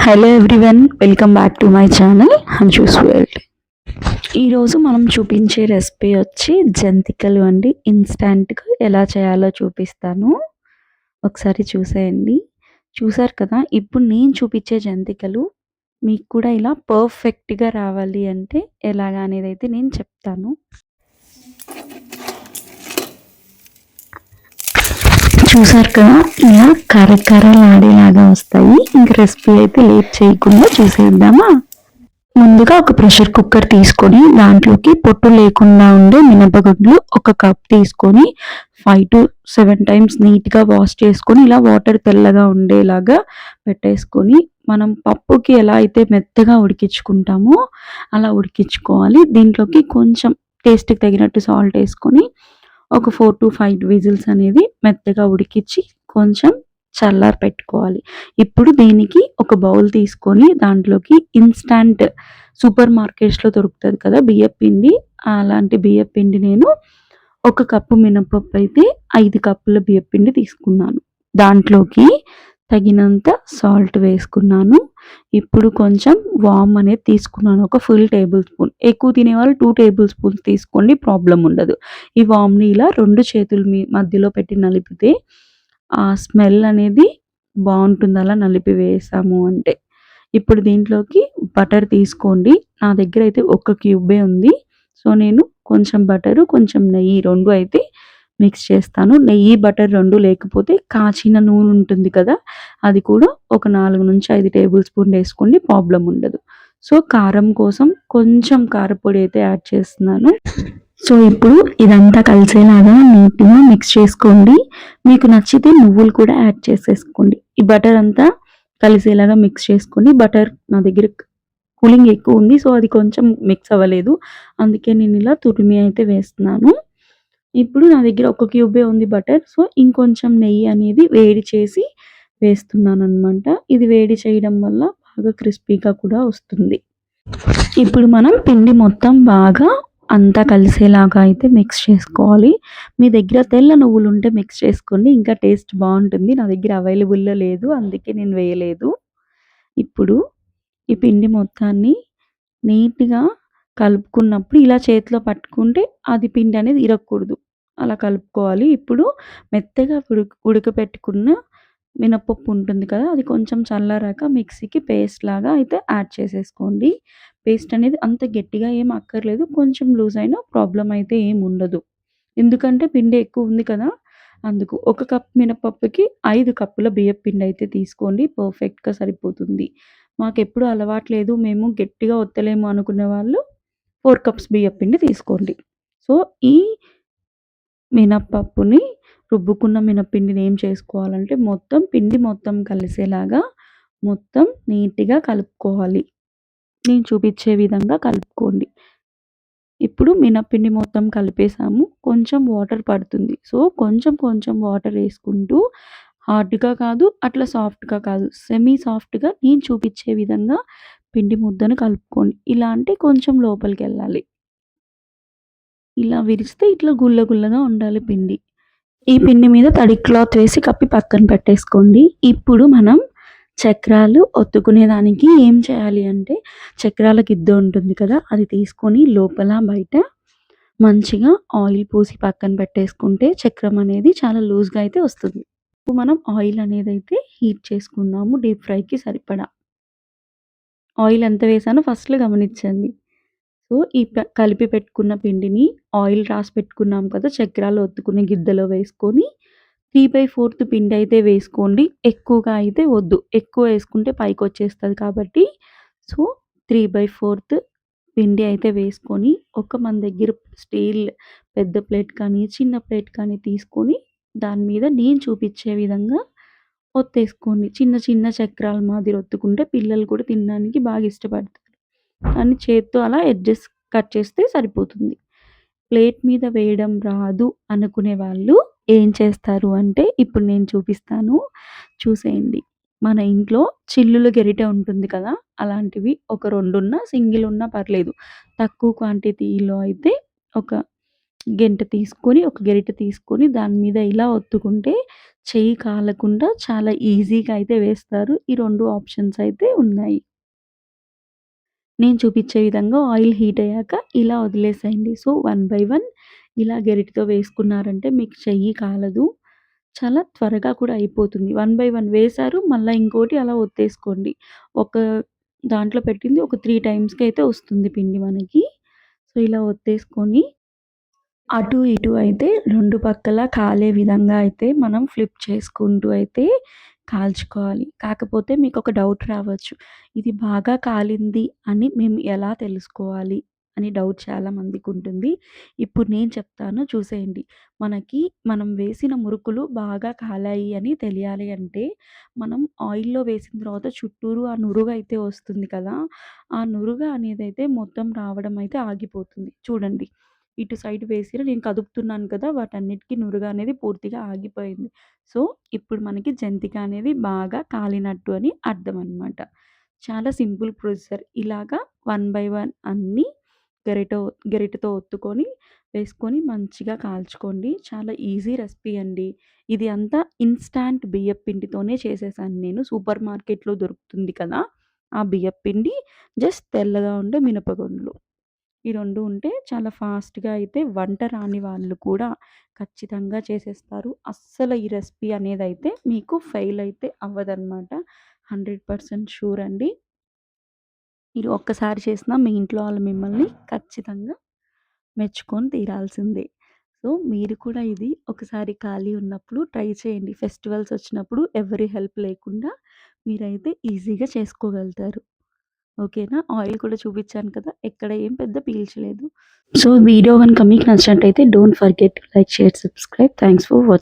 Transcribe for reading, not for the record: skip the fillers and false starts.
Hello everyone, welcome back to my channel Hanshu's world. ఈరోజు మనం చూపించే రెసిపీ వచ్చి జంతికలు అండి. ఇన్స్టంట్గా ఎలా చేయాలో చూపిస్తాను, ఒకసారి చూసేయండి. చూసారు కదా, ఇప్పుడు నేను చూపించే జంతికలు మీకు కూడా ఇలా పర్ఫెక్ట్గా రావాలి అంటే ఎలాగా అనేది అయితే నేను చెప్తాను. చూసారు కదా, ఇలా కరకరలాడేలాగా వస్తాయి. ఇంక రెసిపీ అయితే లేట్ చేయకుండా చూసేద్దామా. ముందుగా ఒక ప్రెషర్ కుక్కర్ తీసుకొని దాంట్లోకి పొట్టు లేకుండా ఉండే మినపగుడ్లు ఒక కప్ తీసుకొని 5 to 7 టైమ్స్ నీట్గా వాష్ చేసుకొని ఇలా వాటర్ తెల్లగా ఉండేలాగా పెట్టేసుకొని మనం పప్పుకి ఎలా అయితే మెత్తగా ఉడికించుకుంటామో అలా ఉడికించుకోవాలి. దీంట్లోకి కొంచెం టేస్ట్కి తగినట్టు సాల్ట్ వేసుకొని ఒక 4 to 5 విజిల్స్ అనేది మెత్తగా ఉడికించి కొంచెం చల్లారి పెట్టుకోవాలి. ఇప్పుడు దీనికి ఒక బౌల్ తీసుకొని దాంట్లోకి ఇన్స్టంట్ సూపర్ మార్కెట్స్లో దొరుకుతుంది కదా బియ్యం పిండి, అలాంటి బియ్యం పిండి నేను ఒక కప్పు మినపప్పు అయితే 5 కప్పుల బియ్యం పిండి తీసుకున్నాను. దాంట్లోకి తగినంత సాల్ట్ వేసుకున్నాను. ఇప్పుడు కొంచెం వామ్ అనేది తీసుకున్నాను, ఒక ఫుల్ టేబుల్ స్పూన్. ఎక్కువ తినేవాళ్ళు 2 టేబుల్ స్పూన్స్ తీసుకోండి, ప్రాబ్లం ఉండదు. ఈ వామ్ని ఇలా 2 చేతుల మధ్యలో పెట్టి నలిపితే ఆ స్మెల్ అనేది బాగుంటుంది, అలా నలిపి వేసాము అంటే. ఇప్పుడు దీంట్లోకి బటర్ తీసుకోండి. నా దగ్గర అయితే ఒక క్యూబే ఉంది, సో నేను కొంచెం బటరు కొంచెం నెయ్యి రెండు అయితే మిక్స్ చేస్తాను. నెయ్యి బటర్ రెండు లేకపోతే కాచిన నూనె ఉంటుంది కదా, అది కూడా ఒక 4 నుంచి 5 టేబుల్ స్పూన్ వేసుకోండి, ప్రాబ్లం ఉండదు. సో కారం కోసం కొంచెం కారపొడి అయితే యాడ్ చేస్తున్నాను. సో ఇప్పుడు ఇదంతా కలిసేలాగా నీట్గా మిక్స్ చేసుకోండి. మీకు నచ్చితే నువ్వులు కూడా యాడ్ చేసేసుకోండి. ఈ బటర్ అంతా కలిసేలాగా మిక్స్ చేసుకొని, బటర్ నా దగ్గర కూలింగ్ ఎక్కువ ఉంది, సో అది కొంచెం మిక్స్ అవ్వలేదు, అందుకే నేను ఇలా తురిమి అయితే వేస్తున్నాను. ఇప్పుడు నా దగ్గర ఒక క్యూబే ఉంది బటర్, సో ఇంకొంచెం నెయ్యి అనేది వేడి చేసి వేస్తున్నాను అనమాట. ఇది వేడి చేయడం వల్ల బాగా క్రిస్పీగా కూడా వస్తుంది. ఇప్పుడు మనం పిండి మొత్తం బాగా అంతా కలిసేలాగా అయితే మిక్స్ చేసుకోవాలి. మీ దగ్గర తెల్ల నువ్వులు ఉంటే మిక్స్ చేసుకోండి, ఇంకా టేస్ట్ బాగుంటుంది. నా దగ్గర అవైలబుల్లో లేదు, అందుకే నేను వేయలేదు. ఇప్పుడు ఈ పిండి మొత్తాన్ని నీట్గా కలుపుకున్నప్పుడు ఇలా చేతిలో పట్టుకుంటే అది పిండి అనేది ఇరగకూడదు, అలా కలుపుకోవాలి. ఇప్పుడు మెత్తగా ఉడకపెట్టుకున్న మినపప్పు ఉంటుంది కదా, అది కొంచెం చల్లారాక మిక్సీకి పేస్ట్ లాగా అయితే యాడ్ చేసేసుకోండి. పేస్ట్ అనేది అంత గట్టిగా ఏం అక్కర్లేదు, కొంచెం లూజ్ అయినా ప్రాబ్లం అయితే ఏం ఉండదు, ఎందుకంటే పిండి ఎక్కువ ఉంది కదా అందుకు. ఒక కప్ మినపప్పుకి 5 కప్పుల బియ్యం పిండి అయితే తీసుకోండి, పర్ఫెక్ట్గా సరిపోతుంది. మాకెప్పుడు అలవాట్లేదు, మేము గట్టిగా ఒత్తలేము అనుకునే వాళ్ళు 4 కప్స్ బియ్యం పిండి తీసుకోండి. సో ఈ మినపప్పుని రుబ్బుకున్న మినపిండిని ఏం చేసుకోవాలంటే మొత్తం పిండి మొత్తం కలిసేలాగా మొత్తం నీట్గా కలుపుకోవాలి. నేను చూపించే విధంగా కలుపుకోండి. ఇప్పుడు మినపిండి మొత్తం కలిపేసాము, కొంచెం వాటర్ పడుతుంది, సో కొంచెం కొంచెం వాటర్ వేసుకుంటూ హార్డ్గా కాదు అట్లా సాఫ్ట్గా కాదు, సెమీ సాఫ్ట్గా నేను చూపించే విధంగా పిండి ముద్దను కలుపుకోండి. ఇలా అంటే కొంచెం లోపలికి వెళ్ళాలి, ఇలా విరిస్తే ఇట్లా గుల్ల గుల్లగా ఉండాలి పిండి. ఈ పిండి మీద తడి క్లాత్ వేసి కప్పి పక్కన పెట్టేసుకోండి. ఇప్పుడు మనం చక్రాలు ఒత్తుకునేదానికి ఏం చేయాలి అంటే, చక్రాల గిద్ద ఉంటుంది కదా, అది తీసుకొని లోపల బయట మంచిగా ఆయిల్ పూసి పక్కన పెట్టేసుకుంటే చక్రం అనేది చాలా లూజ్గా అయితే వస్తుంది. ఇప్పుడు మనం ఆయిల్ అనేది అయితే హీట్ చేసుకుందాము, డీప్ ఫ్రైకి సరిపడా. ఆయిల్ ఎంత వేసానో ఫస్ట్లో గమనించండి. సో ఈ కలిపి పెట్టుకున్న పిండిని ఆయిల్ రాసి పెట్టుకున్నాం కదా చక్రాలు ఒత్తుకునే గిద్దలో వేసుకొని 3/4 పిండి అయితే వేసుకోండి, ఎక్కువగా అయితే వద్దు, ఎక్కువ వేసుకుంటే పైకి వచ్చేస్తుంది కాబట్టి. సో 3/4 పిండి అయితే వేసుకొని మన దగ్గర స్టీల్ పెద్ద ప్లేట్ కానీ చిన్న ప్లేట్ కానీ తీసుకొని దాని మీద నేను చూపించే విధంగా ఒత్తేసుకోండి. చిన్న చిన్న చక్రాల మాదిరి ఒత్తుకుంటే పిల్లలు కూడా తినడానికి బాగా ఇష్టపడతారు, అని చేత్తో అలా ఎడ్జెస్ కట్ చేస్తే సరిపోతుంది. ప్లేట్ మీద వేయడం రాదు అనుకునే వాళ్ళు ఏం చేస్తారు అంటే, ఇప్పుడు నేను చూపిస్తాను, చూసేయండి. మన ఇంట్లో చిల్లుల గెరిటె ఉంటుంది కదా, అలాంటివి ఒక 2 ఉన్నా సింగిల్ ఉన్నా పర్లేదు. తక్కువ క్వాంటిటీలో అయితే ఒక ఒక గరిటె తీసుకొని దాని మీద ఇలా ఒత్తుకుంటే చెయ్యి కాలకుండా చాలా ఈజీగా అయితే వేస్తారు. ఈ 2 ఆప్షన్స్ అయితే ఉన్నాయి. నేను చూపిచ్చే విధంగా ఆయిల్ హీట్ అయ్యాక ఇలా వదిలేసేయండి. సో, వన్ బై వన్ ఇలా గరిటెతో వేసుకున్నారంటే మీకు చెయ్యి కాలదు. చాలా త్వరగా కూడా అయిపోతుంది. వన్ బై వన్ వేశారు. మళ్ళా ఇంకోటి అలా ఒత్తేసుకోండి. ఒక దాంట్లో పెట్టింది ఒక 3 టైమ్స్‌కైతే వస్తుంది పిండి మనకి. సో, ఇలా ఒత్తేసుకొని అటు ఇటు అయితే 2 పక్కల కాలే విధంగా అయితే మనం ఫ్లిప్ చేసుకుంటూ అయితే కాల్చుకోవాలి. కాకపోతే మీకొక డౌట్ రావచ్చు. ఇది బాగా కాలింది అని మేము ఎలా తెలుసుకోవాలి? అని డౌట్ చాలా మందికుంటుంది. ఇప్పుడు నేను చెప్తాను చూసేయండి. మనం వేసిన మురుకులు బాగా కాలాయి అని తెలియాలి అంటే, మనం ఆయిల్‌లో వేసిన తర్వాత చుట్టూరు ఆ నురుగైతే వస్తుంది కదా! ఆ నురుగ అనేదైతే మొత్తం రావడం అయితే ఆగిపోతుంది. చూడండి. ఇటు సైడ్ వేసిర్రు. నేను కదుపుతున్నాను కదా! వాటన్నిటికి నురుగ అనేది పూర్తిగా ఆగిపోయింది. సో, ఇప్పుడు మనకి జంతిక అనేది బాగా కాలినట్టు అని అర్థం అనమాట. చాలా సింపుల్ ప్రొసీజర్. ఇలాగా వన్ బై వన్ అన్నీ గరిటె గరిటెతో ఒత్తుకొని, వేసుకొని మంచిగా కాల్చుకోండి. చాలా ఈజీ రెసిపీ అండి. ఇది అంతా ఇన్‌స్టాంట్ బియ్యపు పిండితోనే చేసేసాను నేను. సూపర్ మార్కెట్‌లో దొరుకుతుంది కదా! ఆ బియ్యపు పిండి జస్ట్ తెల్లగా ఉండే మినపగుండ్లు. ఈ 2 ఉంటే చాలా ఫాస్ట్‌గా అయితే వంట రాని వాళ్ళు కూడా ఖచ్చితంగా చేసేస్తారు. అస్సలు ఈ రెసిపీ అనేదైతే మీకు ఫెయిల్ అయితే అవ్వదనమాట. 100% షూర్ అండి. మీరు ఒక్కసారి చేసినా మీ ఇంట్లో వాళ్ళు మిమ్మల్ని ఖచ్చితంగా మెచ్చుకొని తీరాల్సిందే. సో, మీరు కూడా ఇది ఒకసారి ఖాళీ ఉన్నప్పుడు ట్రై చేయండి. ఫెస్టివల్స్ వచ్చినప్పుడు ఎవరి హెల్ప్ లేకుండా మీరైతే ఈజీగా చేసుకోగలుగుతారు. ఓకేనా? ఆయిల్ కూడా చూపిచ్చాను కదా! ఎక్కడ ఏం పెద్ద పీల్చలేదు. సో, వీడియో గనుక మీకు నచ్చినట్టయితే don't forget to like, share, subscribe. Thanks for watching.